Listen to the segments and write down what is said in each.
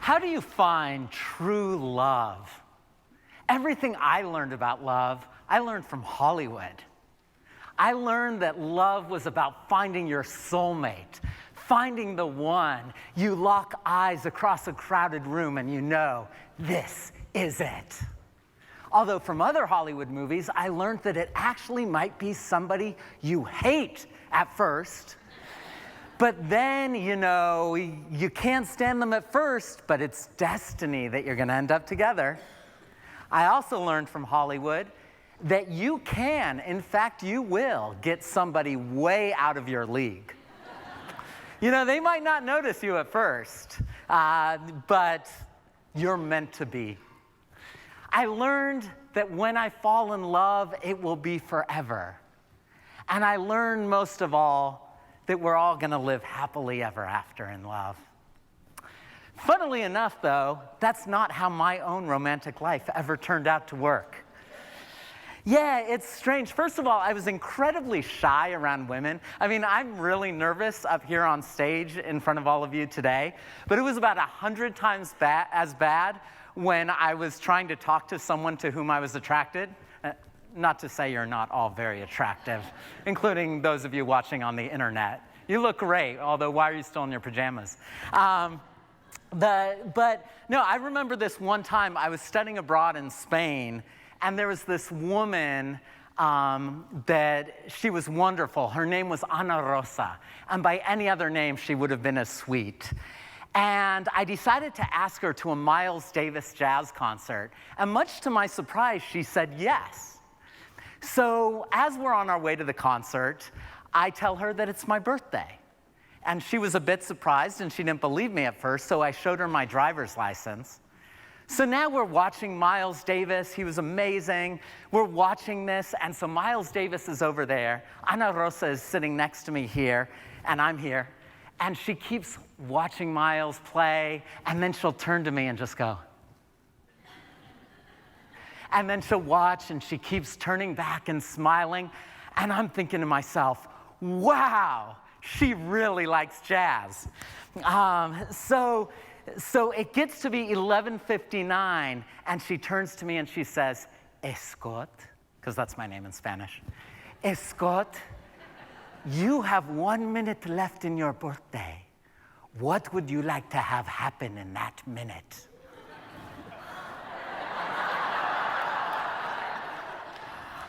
How do you find true love? Everything I learned about love, I learned from Hollywood. I learned that love was about finding your soulmate, finding the one. You lock eyes across a crowded room and you know, this is it. Although from other Hollywood movies, I learned that it actually might be somebody you hate at first. But then, you know, you can't stand them at first, but it's destiny that you're going to end up together. I also learned from Hollywood that you can, in fact, you will get somebody way out of your league. You know, they might not notice you at first, but you're meant to be. I learned that when I fall in love, it will be forever. And I learned most of all that we're all going to live happily ever after in love. Funnily enough, though, that's not how my own romantic life ever turned out to work. Yeah, it's strange. First of all, I was incredibly shy around women. I mean, I'm really nervous up here on stage in front of all of you today, but it was about 100 times as bad when I was trying to talk to someone to whom I was attracted. Not to say you're not all very attractive, including those of you watching on the internet. You look great, although why are you still in your pajamas? But no, I remember this one time I was studying abroad in Spain, and there was this woman that she was wonderful. Her name was Ana Rosa, and by any other name, she would have been as sweet. And I decided to ask her to a Miles Davis jazz concert, and much to my surprise, she said yes. So as we're on our way to the concert, I tell her that it's my birthday. And she was a bit surprised, and she didn't believe me at first, so I showed her my driver's license. So now we're watching Miles Davis. He was amazing. We're watching this, and so Miles Davis is over there. Ana Rosa is sitting next to me here, and I'm here. And she keeps watching Miles play, and then she'll turn to me and just go. And then she'll watch, and she keeps turning back and smiling. And I'm thinking to myself, wow, she really likes jazz. So it gets to be 11:59, and she turns to me and she says, Escot, because that's my name in Spanish. Escot, you have 1 minute left in your birthday. What would you like to have happen in that minute?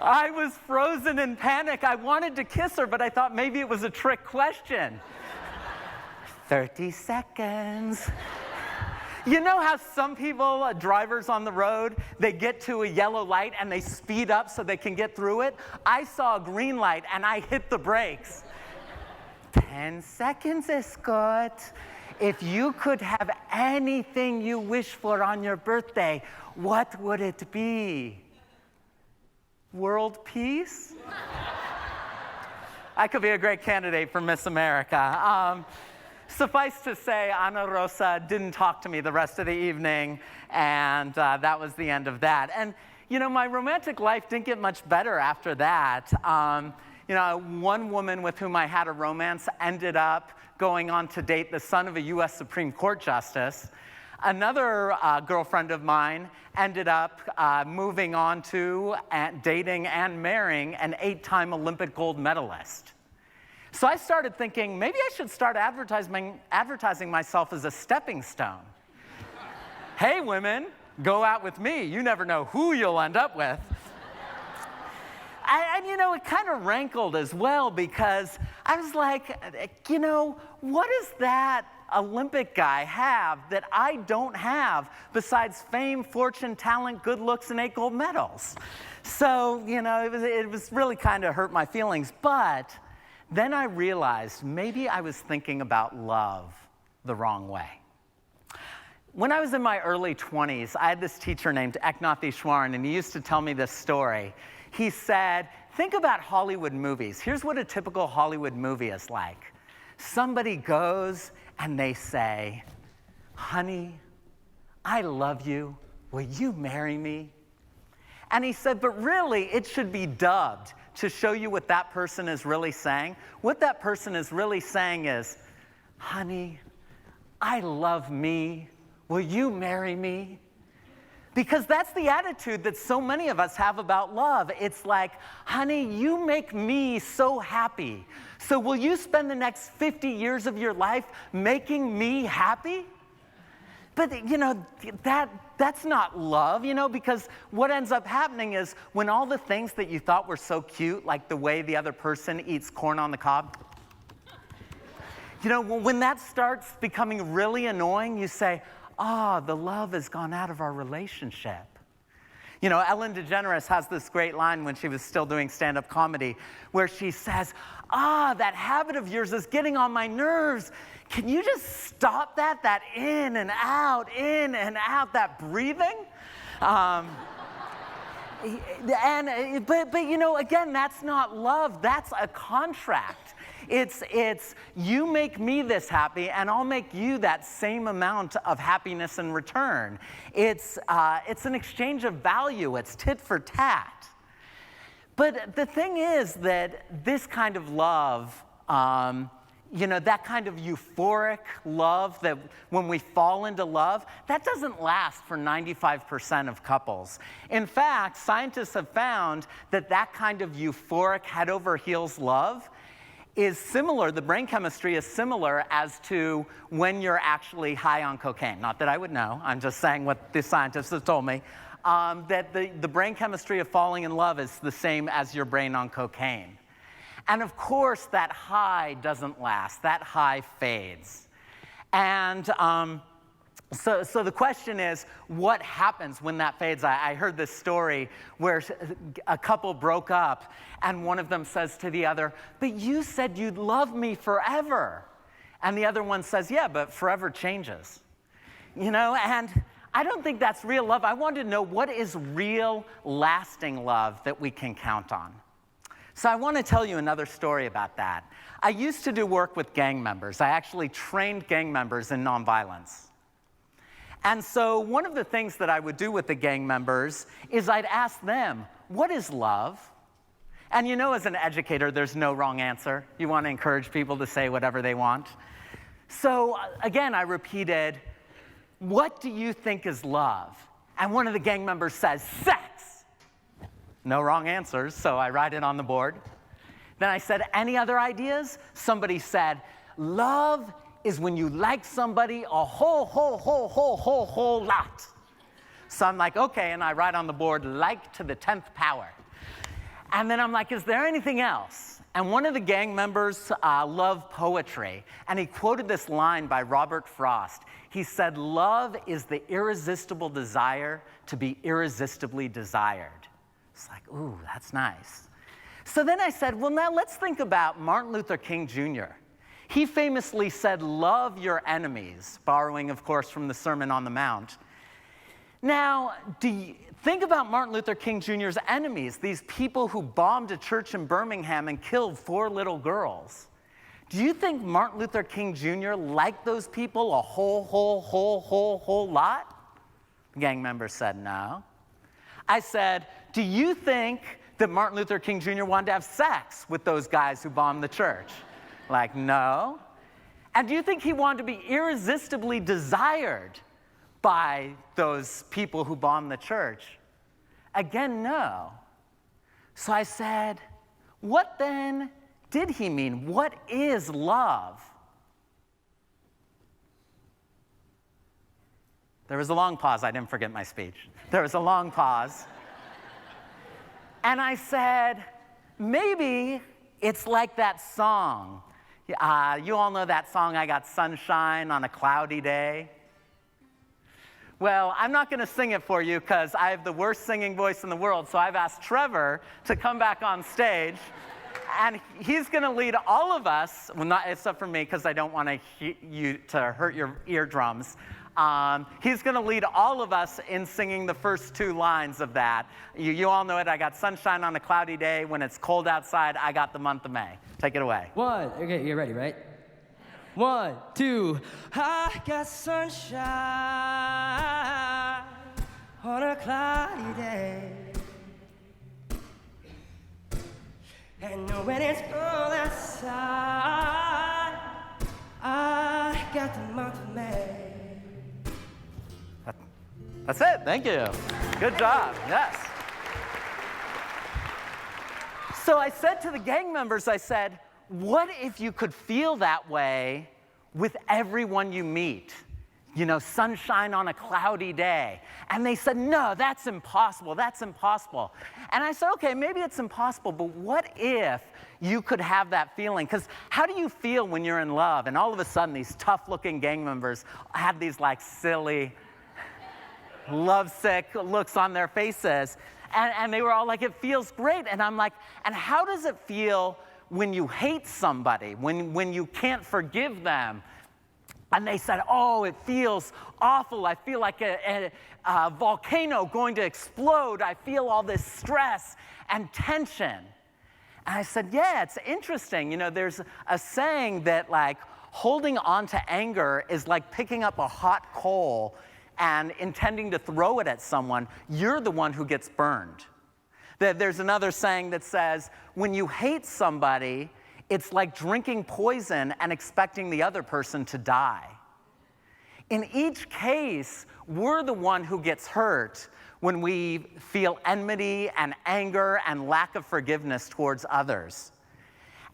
I was frozen in panic. I wanted to kiss her, but I thought maybe it was a trick question. 30 seconds. You know how some people, drivers on the road, they get to a yellow light and they speed up so they can get through it? I saw a green light and I hit the brakes. 10 seconds, Escot. If you could have anything you wish for on your birthday, what would it be? World peace? I could be a great candidate for Miss America. Suffice to say, Ana Rosa didn't talk to me the rest of the evening, and that was the end of that. And, you know, my romantic life didn't get much better after that. You know, one woman with whom I had a romance ended up going on to date the son of a U.S. Supreme Court justice. Another girlfriend of mine ended up moving on to dating and marrying an 8-time Olympic gold medalist. So I started thinking, maybe I should start advertising myself as a stepping stone. Hey, women, go out with me. You never know who you'll end up with. And, you know, it kind of rankled as well because I was like, you know, what does that Olympic guy have that I don't have besides fame, fortune, talent, good looks, and 8 gold medals? So, you know, it was really kind of hurt my feelings. But then I realized maybe I was thinking about love the wrong way. When I was in my early 20s, I had this teacher named Eknath Ishwaran, and he used to tell me this story. He said, think about Hollywood movies. Here's what a typical Hollywood movie is like. Somebody goes and they say, honey, I love you. Will you marry me? And he said, but really, it should be dubbed to show you what that person is really saying. What that person is really saying is, honey, I love me. will you marry me? Because that's the attitude that so many of us have about love. It's like, honey, you make me so happy. So will you spend the next 50 years of your life making me happy? But, that's not love, because what ends up happening is when all the things that you thought were so cute, like the way the other person eats corn on the cob, when that starts becoming really annoying, you say, the love has gone out of our relationship. Ellen DeGeneres has this great line when she was still doing stand-up comedy where she says, that habit of yours is getting on my nerves. Can you just stop that in and out, that breathing? Again, that's not love. That's a contract. It's you make me this happy, and I'll make you that same amount of happiness in return. It's an exchange of value. It's tit for tat. But the thing is that this kind of love, that kind of euphoric love, that when we fall into love, that doesn't last for 95% of couples. In fact, scientists have found that kind of euphoric head over heels love is similar, the brain chemistry is similar as to when you're actually high on cocaine. Not that I would know, I'm just saying what the scientists have told me, that the brain chemistry of falling in love is the same as your brain on cocaine. And of course, that high doesn't last, that high fades. And so the question is, what happens when that fades? I heard this story where a couple broke up, and one of them says to the other, but you said you'd love me forever. And the other one says, yeah, but forever changes. And I don't think that's real love. I want to know, what is real, lasting love that we can count on? So I want to tell you another story about that. I used to do work with gang members. I actually trained gang members in nonviolence. And so one of the things that I would do with the gang members is I'd ask them, what is love? And as an educator, there's no wrong answer. You want to encourage people to say whatever they want. So again, I repeated, what do you think is love? And one of the gang members says, sex. No wrong answers, so I write it on the board. Then I said, any other ideas? Somebody said, love is when you like somebody a whole lot. So I'm like, okay, and I write on the board, like to the 10th power. And then I'm like, is there anything else? And one of the gang members loved poetry, and he quoted this line by Robert Frost. He said, love is the irresistible desire to be irresistibly desired. It's like, ooh, that's nice. So then I said, well, now let's think about Martin Luther King Jr. He famously said, love your enemies, borrowing, of course, from the Sermon on the Mount. Now, think about Martin Luther King Jr.'s enemies, these people who bombed a church in Birmingham and killed 4 little girls. Do you think Martin Luther King Jr. liked those people a whole lot? The gang member said no. I said, do you think that Martin Luther King Jr. wanted to have sex with those guys who bombed the church? Like, no. And do you think he wanted to be irresistibly desired by those people who bombed the church? Again, no. So I said, what then did he mean? What is love? There was a long pause. I didn't forget my speech. There was a long pause. And I said, maybe it's like that song. You all know that song, I Got Sunshine on a Cloudy Day. Well, I'm not going to sing it for you because I have the worst singing voice in the world, so I've asked Trevor to come back on stage, and he's going to lead all of us, well, not except for me because I don't want you to hurt your eardrums. He's going to lead all of us in singing the first 2 lines of that. You all know it. I got sunshine on a cloudy day. When it's cold outside, I got the month of May. Take it away. 1. Okay, you're ready, right? 1, 2. I got sunshine on a cloudy day. And when it's cold outside, I got the month of May. That's it. Thank you. Good job, yes. So I said to the gang members, I said, what if you could feel that way with everyone you meet? You know, sunshine on a cloudy day. And they said, no, that's impossible, that's impossible. And I said, okay, maybe it's impossible, but what if you could have that feeling? Because how do you feel when you're in love? And all of a sudden, these tough-looking gang members have these like silly, lovesick looks on their faces. And they were all like, it feels great. And I'm like, and how does it feel when you hate somebody, when you can't forgive them? And they said, oh, it feels awful. I feel like a volcano going to explode. I feel all this stress and tension. And I said, yeah, it's interesting. You know, there's a saying that like holding on to anger is like picking up a hot coal and intending to throw it at someone. You're the one who gets burned. There's another saying that says, when you hate somebody, it's like drinking poison and expecting the other person to die. In each case, we're the one who gets hurt when we feel enmity and anger and lack of forgiveness towards others.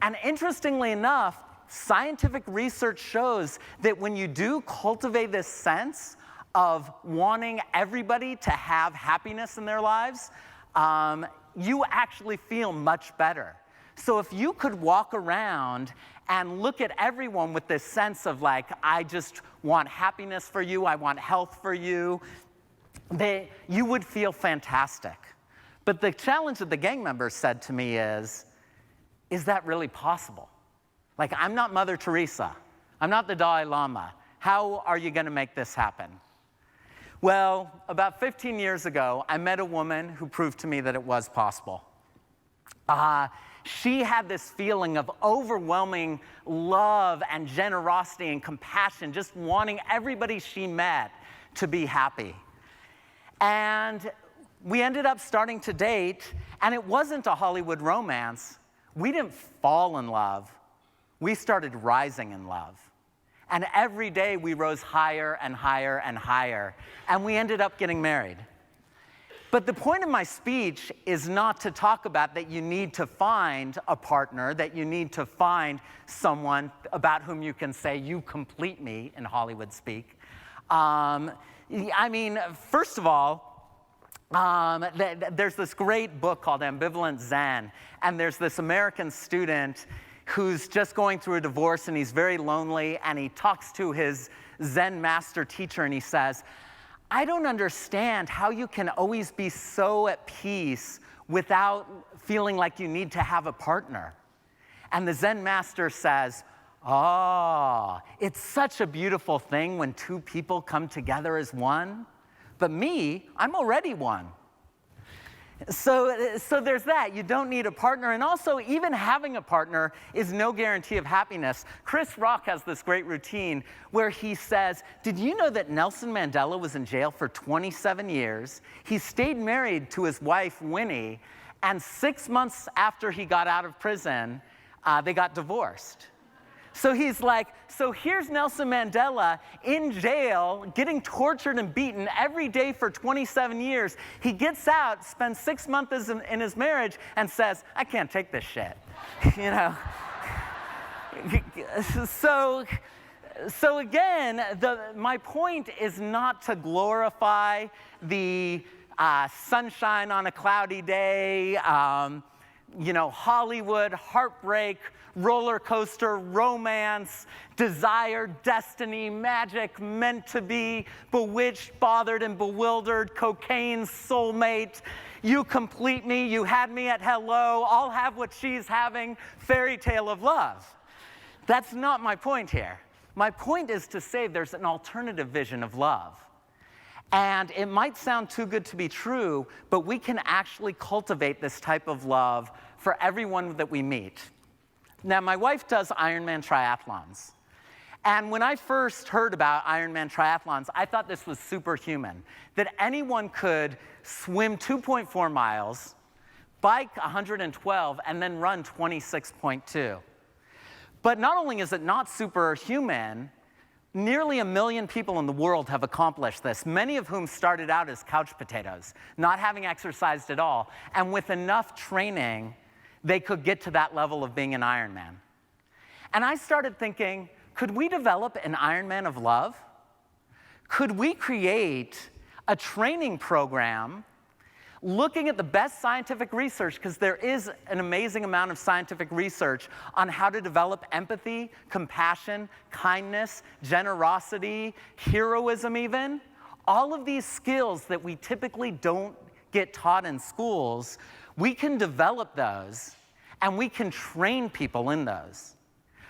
And interestingly enough, scientific research shows that when you do cultivate this sense of wanting everybody to have happiness in their lives, you actually feel much better. So if you could walk around and look at everyone with this sense of like, I just want happiness for you, I want health for you, you would feel fantastic. But the challenge that the gang members said to me is that really possible? Like, I'm not Mother Teresa. I'm not the Dalai Lama. How are you going to make this happen? Well, about 15 years ago, I met a woman who proved to me that it was possible. She had this feeling of overwhelming love and generosity and compassion, just wanting everybody she met to be happy. And we ended up starting to date, and it wasn't a Hollywood romance. We didn't fall in love. We started rising in love. And every day we rose higher and higher and higher, and we ended up getting married. But the point of my speech is not to talk about that you need to find a partner, that you need to find someone about whom you can say, you complete me, in Hollywood speak. I mean, first of all, there's this great book called Ambivalent Zen, and there's this American student who's just going through a divorce, and he's very lonely, and he talks to his Zen master teacher, and he says, I don't understand how you can always be so at peace without feeling like you need to have a partner. And the Zen master says, it's such a beautiful thing when two people come together as one. But me, I'm already one. So there's that. You don't need a partner. And also, even having a partner is no guarantee of happiness. Chris Rock has this great routine where he says, did you know that Nelson Mandela was in jail for 27 years? He stayed married to his wife, Winnie, and 6 months after he got out of prison, they got divorced. So he's like, so here's Nelson Mandela in jail, getting tortured and beaten every day for 27 years. He gets out, spends 6 months in his marriage, and says, I can't take this shit, you know? So again, my point is not to glorify the sunshine on a cloudy day, you know, Hollywood, heartbreak, roller coaster, romance, desire, destiny, magic, meant to be, bewitched, bothered, and bewildered, cocaine, soulmate, you complete me, you had me at hello, I'll have what she's having, fairy tale of love. That's not my point here. My point is to say there's an alternative vision of love. And it might sound too good to be true, but we can actually cultivate this type of love for everyone that we meet. Now, my wife does Ironman triathlons. And when I first heard about Ironman triathlons, I thought this was superhuman, that anyone could swim 2.4 miles, bike 112, and then run 26.2. But not only is it not superhuman, Nearly 1 million people in the world have accomplished this, many of whom started out as couch potatoes, not having exercised at all. And with enough training, they could get to that level of being an Ironman. And I started thinking, could we develop an Ironman of love? Could we create a training program looking at the best scientific research, because there is an amazing amount of scientific research on how to develop empathy, compassion, kindness, generosity, heroism even. All of these skills that we typically don't get taught in schools, we can develop those and we can train people in those.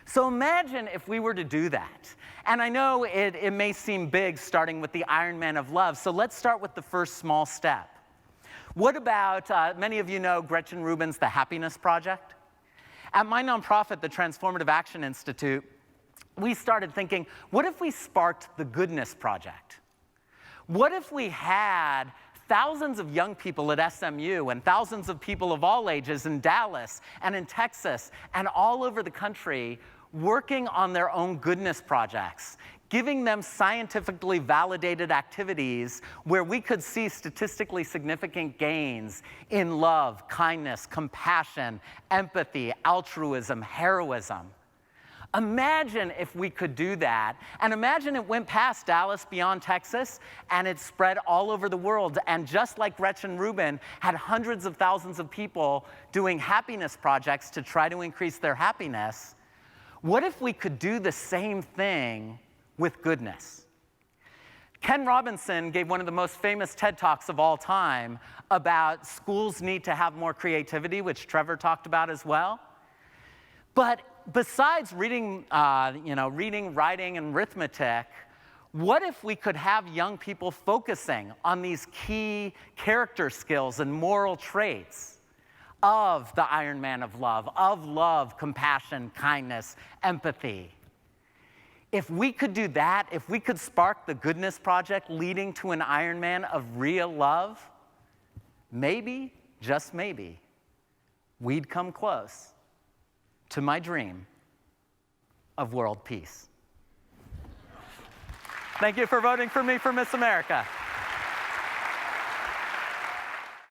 So imagine if we were to do that. And I know it may seem big starting with the Ironman of love, so let's start with the first small step. What about, many of you know Gretchen Rubin's The Happiness Project? At my nonprofit, the Transformative Action Institute, we started thinking, what if we sparked the Goodness Project? What if we had thousands of young people at SMU and thousands of people of all ages in Dallas and in Texas and all over the country working on their own goodness projects, giving them scientifically validated activities where we could see statistically significant gains in love, kindness, compassion, empathy, altruism, heroism. Imagine if we could do that, and imagine it went past Dallas, beyond Texas, and it spread all over the world. And just like Gretchen Rubin had hundreds of thousands of people doing happiness projects to try to increase their happiness, what if we could do the same thing with goodness? Ken Robinson gave one of the most famous TED Talks of all time about schools need to have more creativity, which Trevor talked about as well. But besides reading, writing, and arithmetic, what if we could have young people focusing on these key character skills and moral traits of the Ironman of love, compassion, kindness, empathy? If we could do that, if we could spark the Goodness Project leading to an Ironman of real love, maybe, just maybe, we'd come close to my dream of world peace. Thank you for voting for me for Miss America.